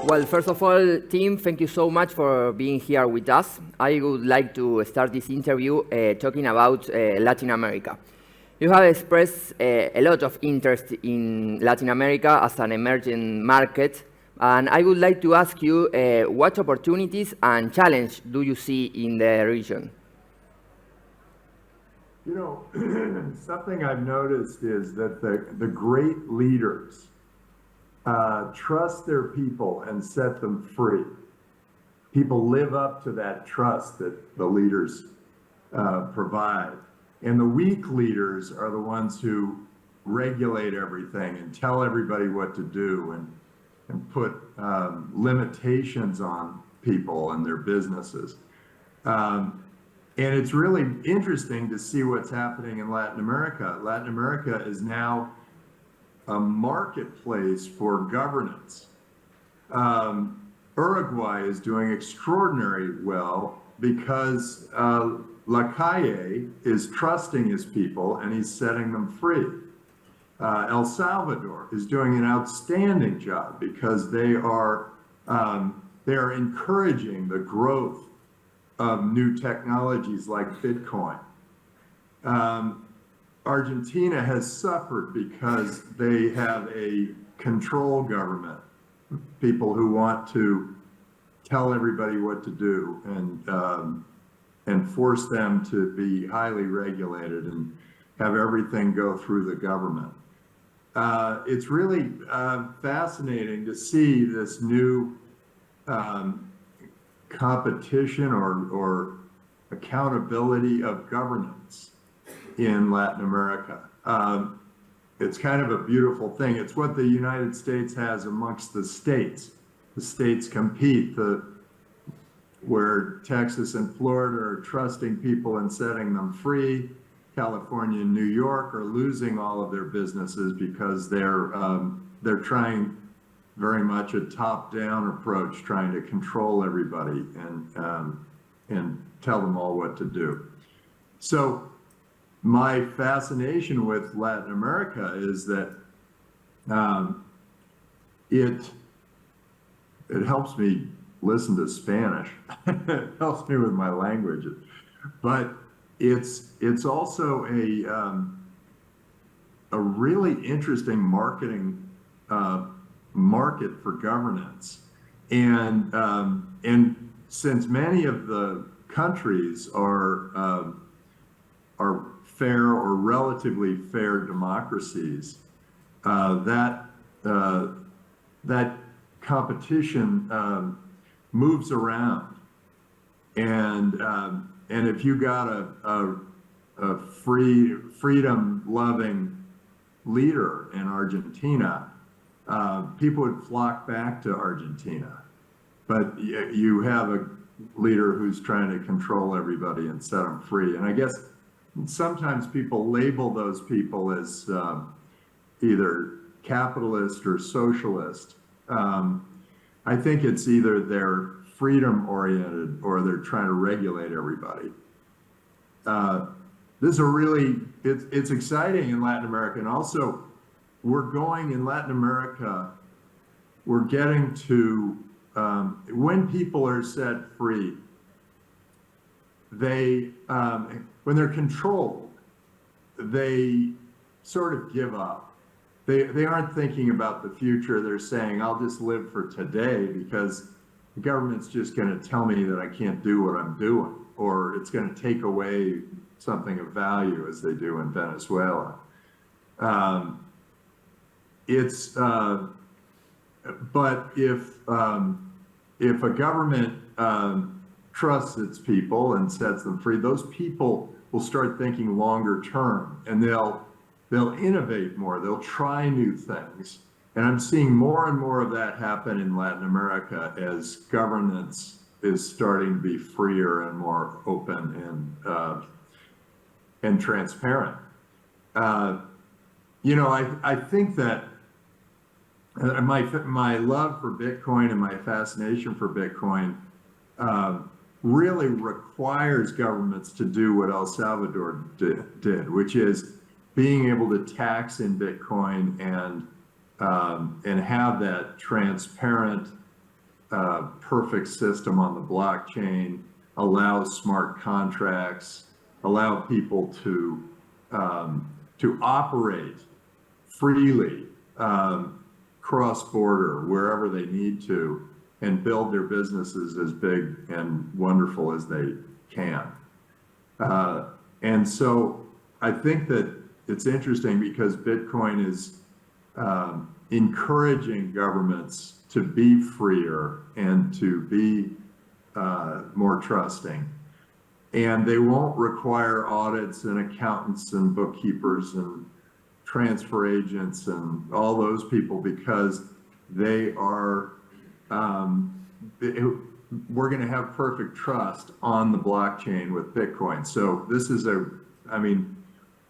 Well, first of all, Tim, thank you so much for being here with us. I would like to start this interview talking about Latin America. You have expressed a lot of interest in Latin America as an emerging market, and I would like to ask you what opportunities and challenges do you see in the region? You know, something I've noticed is that the great leaders trust their people and set them free. People live up to that trust that the leaders provide. And the weak leaders are the ones who regulate everything and tell everybody what to do and put limitations on people and their businesses. And it's really interesting to see what's happening in Latin America. Latin America is now a marketplace for governance. Uruguay is doing extraordinarily well because Lacalle is trusting his people and he's setting them free. El Salvador is doing an outstanding job because they are encouraging the growth of new technologies like Bitcoin. Argentina has suffered because they have a control government, people who want to tell everybody what to do and force them to be highly regulated and have everything go through the government. It's really fascinating to see this new competition or accountability of governance in Latin America. It's kind of a beautiful thing. It's what the United States has amongst the states. The states compete, where Texas and Florida are trusting people and setting them free. California and New York are losing all of their businesses because they're trying very much a top-down approach, trying to control everybody and tell them all what to do. So my fascination with Latin America is that it helps me listen to Spanish. It helps me with my language, but it's also a really interesting market for governance, and since many of the countries are fair or relatively fair democracies, that competition moves around, and if you got a freedom-loving leader in Argentina, people would flock back to Argentina. But you have a leader who's trying to control everybody and set them free. And I guess sometimes people label those people as either capitalist or socialist. I think it's either they're freedom-oriented or they're trying to regulate everybody. This is it's exciting in Latin America. And also, we're going in Latin America, we're getting to, when people are set free, they, when they're controlled, they sort of give up. They aren't thinking about the future. They're saying, I'll just live for today because the government's just going to tell me that I can't do what I'm doing, or it's going to take away something of value, as they do in Venezuela. But if a government trusts its people and sets them free, those people will start thinking longer term, and they'll innovate more. They'll try new things. And I'm seeing more and more of that happen in Latin America as governance is starting to be freer and more open and transparent. You know, I think that my love for Bitcoin and my fascination for Bitcoin really requires governments to do what El Salvador did, which is being able to tax in Bitcoin and have that transparent perfect system on the blockchain, allows smart contracts, allow people to operate freely, cross-border, wherever they need to, and build their businesses as big and wonderful as they can. And so I think that it's interesting because Bitcoin is encouraging governments to be freer and to be more trusting. And they won't require audits and accountants and bookkeepers and transfer agents and all those people because they are, we're going to have perfect trust on the blockchain with Bitcoin. So this is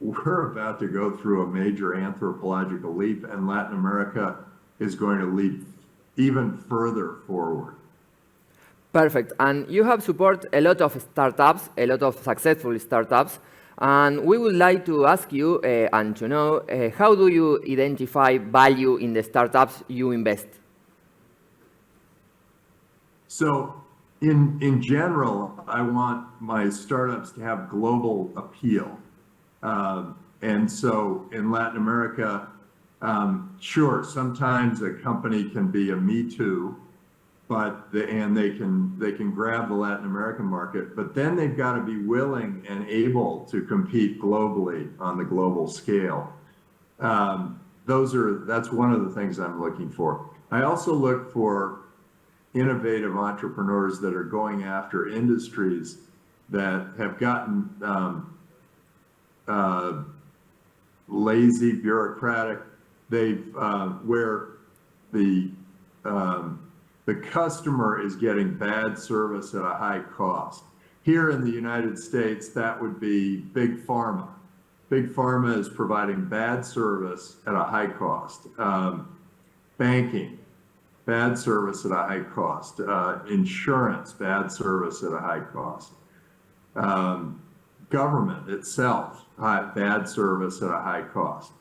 we're about to go through a major anthropological leap, and Latin America is going to leap even further forward. Perfect. And you have supported a lot of startups, a lot of successful startups. And we would like to ask you and to know, how do you identify value in the startups you invest? So in general, I want my startups to have global appeal. And so in Latin America, sure, sometimes a company can be a me too, but they can grab the Latin American market, but then they've got to be willing and able to compete globally on the global scale. That's one of the things I'm looking for. I also look for innovative entrepreneurs that are going after industries that have gotten lazy, bureaucratic. Where the customer is getting bad service at a high cost. Here in the United States, that would be big pharma. Big pharma is providing bad service at a high cost. Banking, bad service at a high cost. Insurance, bad service at a high cost. Government itself, bad service at a high cost.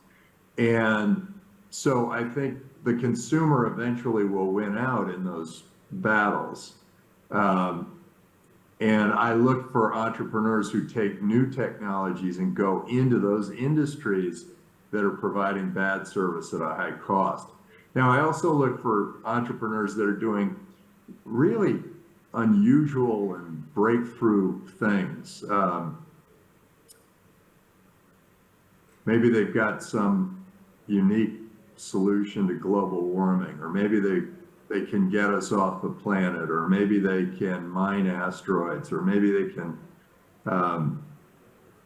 And so I think the consumer eventually will win out in those battles. And I look for entrepreneurs who take new technologies and go into those industries that are providing bad service at a high cost. Now, I also look for entrepreneurs that are doing really unusual and breakthrough things. Maybe they've got some unique solution to global warming, or maybe they can get us off the planet, or maybe they can mine asteroids, or maybe they can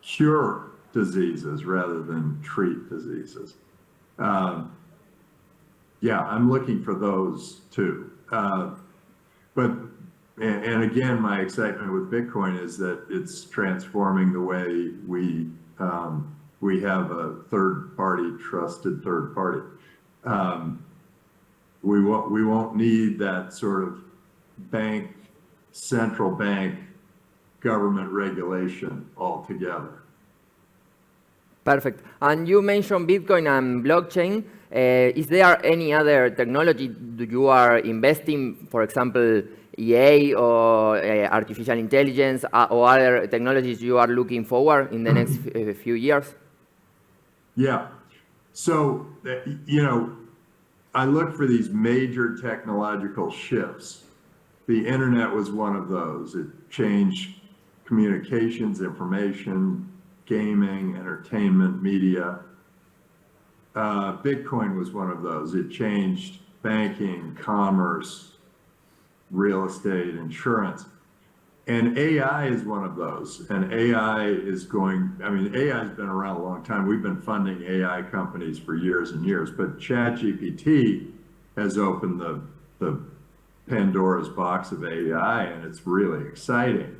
cure diseases rather than treat diseases. Yeah, I'm looking for those too. And again, my excitement with Bitcoin is that it's transforming the way we have a trusted third party. We won't need that sort of central bank government regulation altogether. Perfect. And you mentioned Bitcoin and blockchain. Is there any other technology that you are investing, for example, EA or artificial intelligence, or other technologies you are looking forward in the next few years? Yeah. So, I look for these major technological shifts. The internet was one of those. It changed communications, information, gaming, entertainment, media. Bitcoin was one of those. It changed banking, commerce, real estate, insurance. And AI is one of those. And AI has been around a long time. We've been funding AI companies for years and years, but ChatGPT has opened the Pandora's box of AI, and it's really exciting.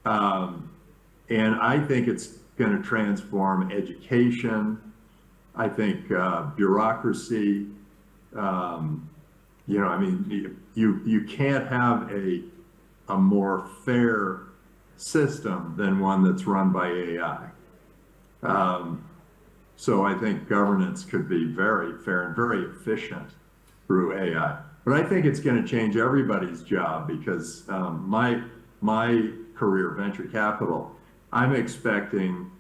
And I think it's going to transform education. I think bureaucracy. You can't have a more fair system than one that's run by AI. So I think governance could be very fair and very efficient through AI. But I think it's going to change everybody's job because my career, venture capital, I'm expecting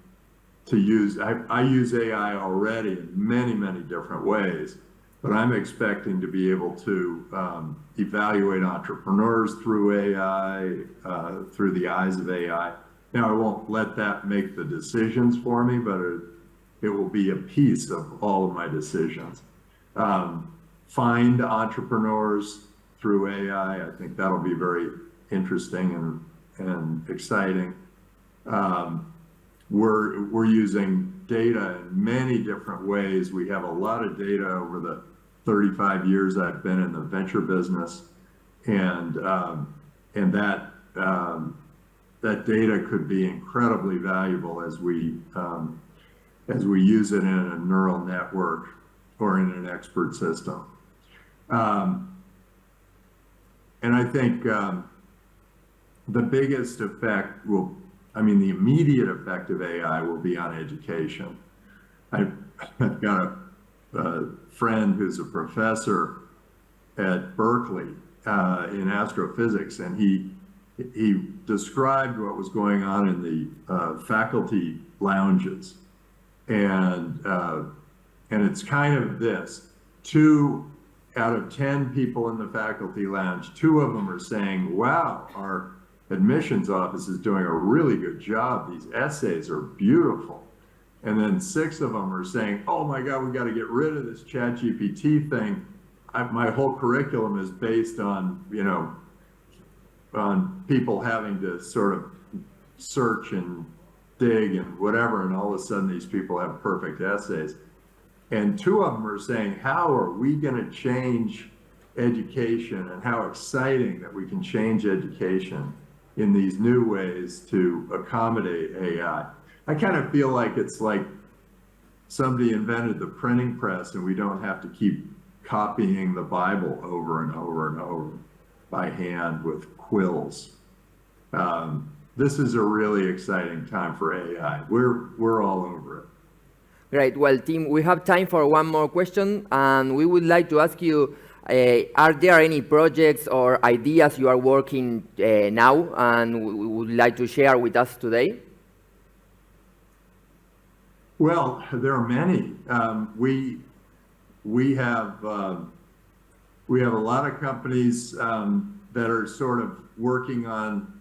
to use, I use AI already in many, many different ways, but I'm expecting to be able to evaluate entrepreneurs through AI, through the eyes of AI. Now, I won't let that make the decisions for me, but it will be a piece of all of my decisions. Find entrepreneurs through AI. I think that'll be very interesting and exciting. We're using data in many different ways. We have a lot of data over the 35 years I've been in the venture business, and that data could be incredibly valuable as we use it in a neural network or in an expert system. And I think the biggest effect will, I mean, the immediate effect of AI will be on education. I've got a friend who's a professor at Berkeley in astrophysics, and he described what was going on in the faculty lounges. And it's kind of this: 2 out of 10 people in the faculty lounge, 2 of them are saying, wow, our admissions office is doing a really good job. These essays are beautiful. And then 6 of them are saying, oh my God, we got to get rid of this ChatGPT thing. My whole curriculum is based on, you know, on people having to sort of search and dig and whatever, and all of a sudden these people have perfect essays. And 2 of them are saying, how are we going to change education, and how exciting that we can change education in these new ways to accommodate AI. I kind of feel like it's like somebody invented the printing press and we don't have to keep copying the Bible over and over and over by hand with quills. This is a really exciting time for AI. We're all over it. Great. Well, Tim, we have time for one more question, and we would like to ask you, are there any projects or ideas you are working now and we would like to share with us today? Well, there are many. We have a lot of companies that are sort of working on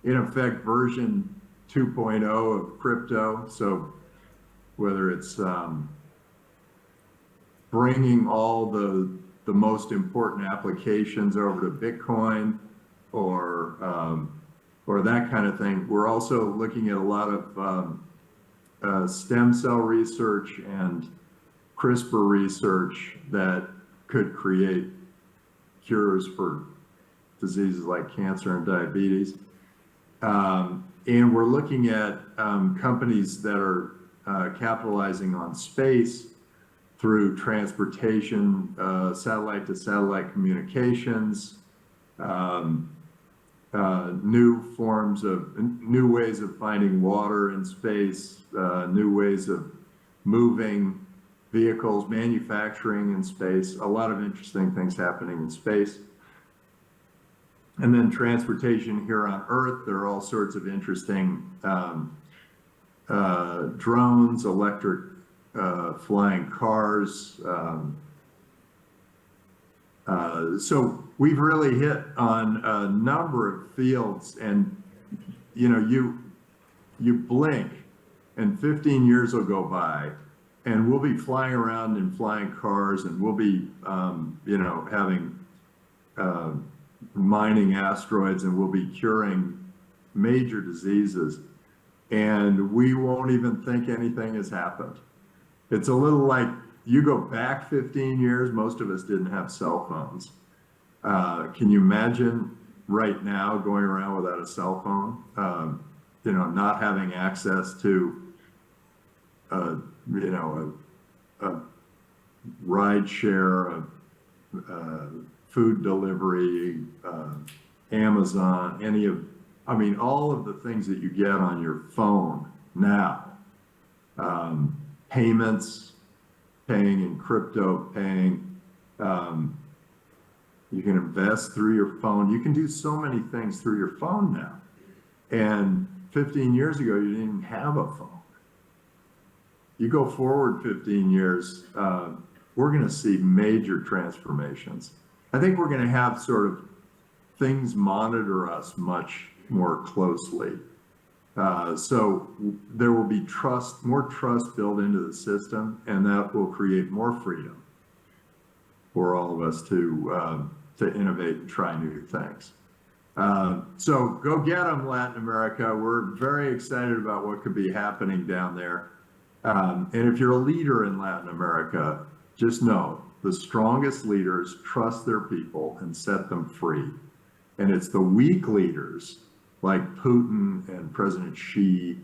in effect, version 2.0 of crypto. So whether it's bringing all the most important applications over to Bitcoin or that kind of thing. We're also looking at a lot of stem cell research and CRISPR research that could create cures for diseases like cancer and diabetes. And we're looking at companies that are capitalizing on space through transportation, satellite to satellite communications, new ways of finding water in space, new ways of moving vehicles, manufacturing in space, a lot of interesting things happening in space. And then transportation here on Earth, there are all sorts of interesting drones, electric flying cars. So we've really hit on a number of fields, and you know, you blink and 15 years will go by and we'll be flying around in flying cars, and we'll be you know, having mining asteroids, and we'll be curing major diseases, and we won't even think anything has happened. It's a little like, you go back 15 years, most of us didn't have cell phones. Can you imagine right now going around without a cell phone? You know, not having access to, you know, a ride share, food delivery, Amazon, I mean, all of the things that you get on your phone now, payments, paying in crypto, you can invest through your phone. You can do so many things through your phone now. And 15 years ago, you didn't even have a phone. You go forward 15 years, we're going to see major transformations. I think we're going to have sort of things monitor us much more closely. So there will be more trust built into the system, and that will create more freedom for all of us to innovate and try new things. So go get them, Latin America. We're very excited about what could be happening down there. And if you're a leader in Latin America, just know the strongest leaders trust their people and set them free. And it's the weak leaders like Putin and President Xi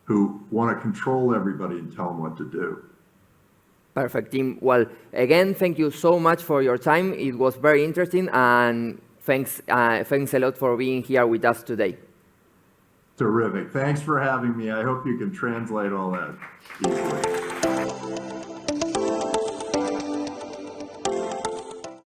who want to control everybody and tell them what to do. Perfect, Tim. Well, again, thank you so much for your time. It was very interesting, and thanks a lot for being here with us today. Terrific. Thanks for having me. I hope you can translate all that easily.